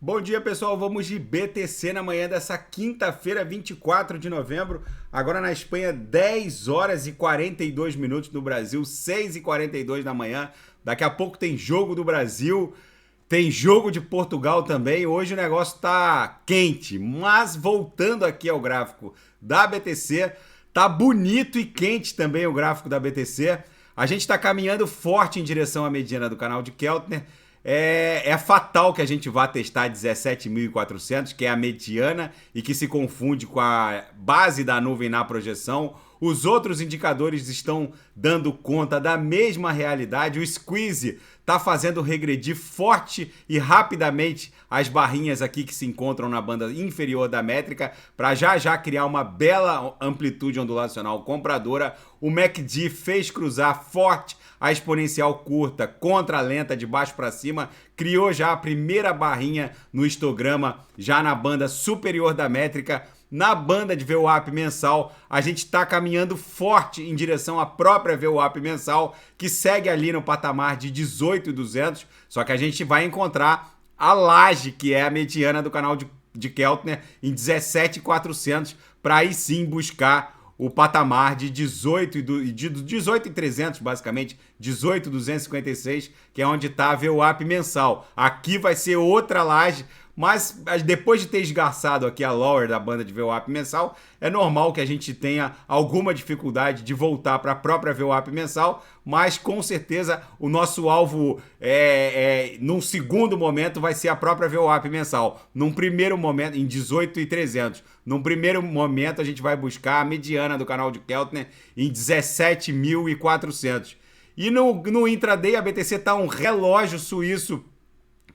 Bom dia, pessoal. Vamos de BTC na manhã dessa quinta-feira, 24 de novembro. Agora na Espanha, 10 horas e 42 minutos, no Brasil, 6 e 42 da manhã. Daqui a pouco tem jogo do Brasil, tem jogo de Portugal também. Hoje o negócio tá quente, mas voltando aqui ao gráfico da BTC, tá bonito e quente também o gráfico da BTC. A gente está caminhando forte em direção à mediana do canal de Keltner. É fatal que a gente vá testar 17.400, que é a mediana e que se confunde com a base da nuvem na projeção. Os outros indicadores estão dando conta da mesma realidade. O squeeze está fazendo regredir forte e rapidamente as barrinhas aqui que se encontram na banda inferior da métrica para já criar uma bela amplitude ondulacional compradora. O MACD fez cruzar forte a exponencial curta contra a lenta de baixo para cima, criou já a primeira barrinha no histograma, já na banda superior da métrica. Na banda de VWAP mensal, a gente está caminhando forte em direção à própria VWAP mensal, que segue ali no patamar de 18.200, só que a gente vai encontrar a laje, que é a mediana do canal de Keltner, em 17.400, para aí sim buscar o patamar de 18.300, basicamente, 18.256, que é onde está a VWAP mensal. Aqui vai ser outra laje, mas depois de ter esgarçado aqui a lower da banda de VWAP mensal, é normal que a gente tenha alguma dificuldade de voltar para a própria VWAP mensal, mas com certeza o nosso alvo num segundo momento vai ser a própria VWAP mensal. Num primeiro momento, em 18.300. Num primeiro momento a gente vai buscar a mediana do canal de Keltner em 17.400. E no intraday a BTC está um relógio suíço.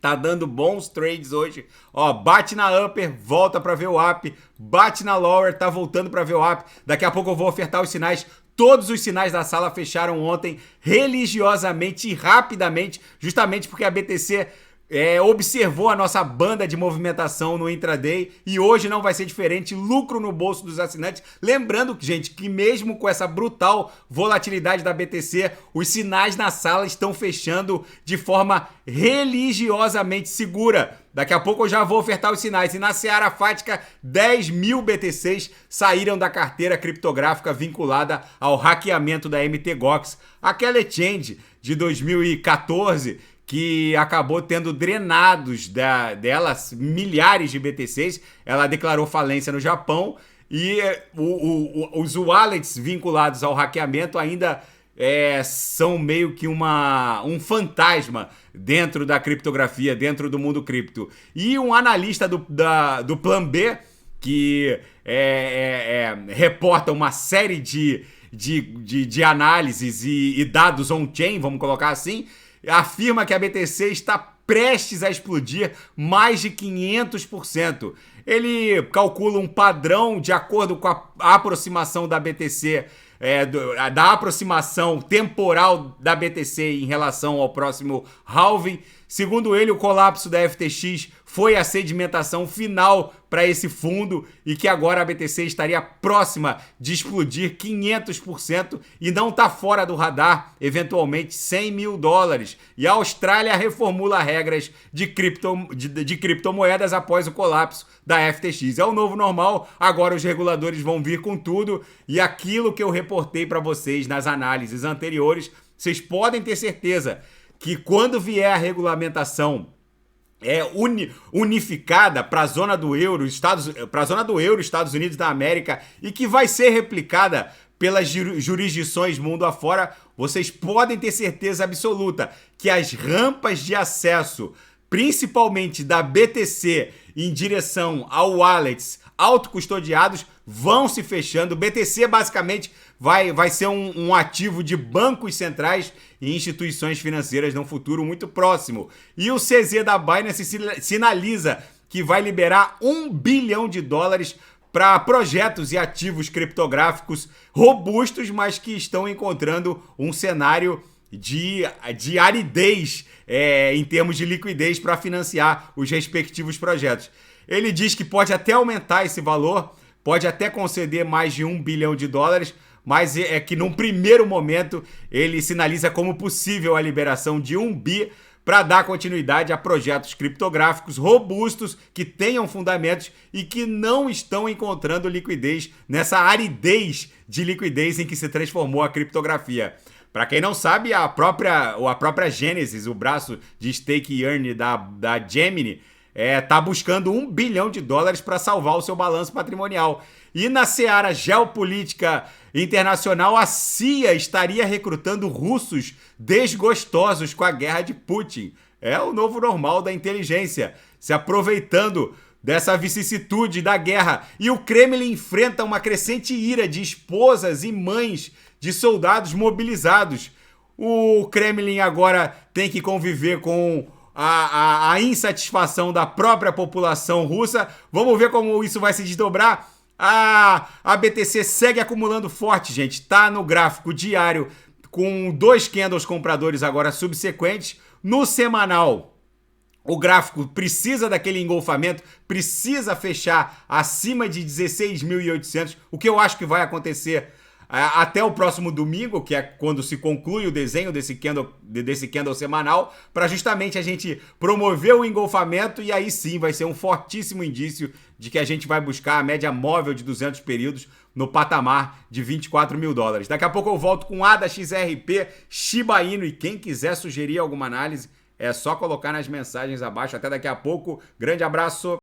Tá dando bons trades hoje. Ó, bate na upper, volta para VWAP, bate na lower, tá voltando para VWAP. Daqui a pouco eu vou ofertar os sinais. Todos os sinais da sala fecharam ontem religiosamente e rapidamente, justamente porque a BTC observou a nossa banda de movimentação no intraday e hoje não vai ser diferente. Lucro no bolso dos assinantes. Lembrando, gente, que mesmo com essa brutal volatilidade da BTC, os sinais na sala estão fechando de forma religiosamente segura. Daqui a pouco eu já vou ofertar os sinais. E na Seara Fática, 10 mil BTCs saíram da carteira criptográfica vinculada ao hackeamento da MTGOX, aquela exchange de 2014 que acabou tendo drenados delas milhares de BTCs. Ela declarou falência no Japão e os wallets vinculados ao hackeamento ainda são meio que um fantasma dentro da criptografia, dentro do mundo cripto. E um analista do Plan B, que reporta uma série de análises e dados on-chain, vamos colocar assim, afirma que a BTC está prestes a explodir mais de 500%. Ele calcula um padrão de acordo com a aproximação da BTC, da aproximação temporal da BTC em relação ao próximo halving. Segundo ele, o colapso da FTX foi a sedimentação final para esse fundo e que agora a BTC estaria próxima de explodir 500% e não está fora do radar, eventualmente $100 mil. E a Austrália reformula regras de criptomoedas após o colapso da FTX. É o novo normal, agora os reguladores vão vir com tudo e aquilo que eu reportei para vocês nas análises anteriores, vocês podem ter certeza que quando vier a regulamentação unificada para a zona do euro, Estados Unidos da América, e que vai ser replicada pelas jurisdições mundo afora, vocês podem ter certeza absoluta que as rampas de acesso, principalmente da BTC, em direção ao wallets autocustodiados, vão se fechando. O BTC basicamente vai ser um ativo de bancos centrais e instituições financeiras num futuro muito próximo. E o CZ da Binance sinaliza que vai liberar $1 bilhão para projetos e ativos criptográficos robustos, mas que estão encontrando um cenário de aridez em termos de liquidez para financiar os respectivos projetos. Ele diz que pode até aumentar esse valor, pode até conceder mais de $1 bilhão, mas é que num primeiro momento ele sinaliza como possível a liberação de 1 bi para dar continuidade a projetos criptográficos robustos que tenham fundamentos e que não estão encontrando liquidez nessa aridez de liquidez em que se transformou a criptografia. Para quem não sabe, a própria Genesis, o braço de stake e earn da Gemini, tá buscando $1 bilhão para salvar o seu balanço patrimonial. E na seara geopolítica internacional, a CIA estaria recrutando russos desgostosos com a guerra de Putin. É o novo normal da inteligência, se aproveitando dessa vicissitude da guerra. E o Kremlin enfrenta uma crescente ira de esposas e mães de soldados mobilizados. O Kremlin agora tem que conviver com a insatisfação da própria população russa. Vamos ver como isso vai se desdobrar. A BTC segue acumulando forte, gente. Tá no gráfico diário com 2 candles compradores agora subsequentes. No semanal, o gráfico precisa daquele engolfamento, precisa fechar acima de 16.800, o que eu acho que vai acontecer até o próximo domingo, que é quando se conclui o desenho desse candle semanal, para justamente a gente promover o engolfamento, e aí sim vai ser um fortíssimo indício de que a gente vai buscar a média móvel de 200 períodos no patamar de $24 mil. Daqui a pouco eu volto com ADA, XRP, Shiba Inu, e quem quiser sugerir alguma análise é só colocar nas mensagens abaixo. Até daqui a pouco, grande abraço!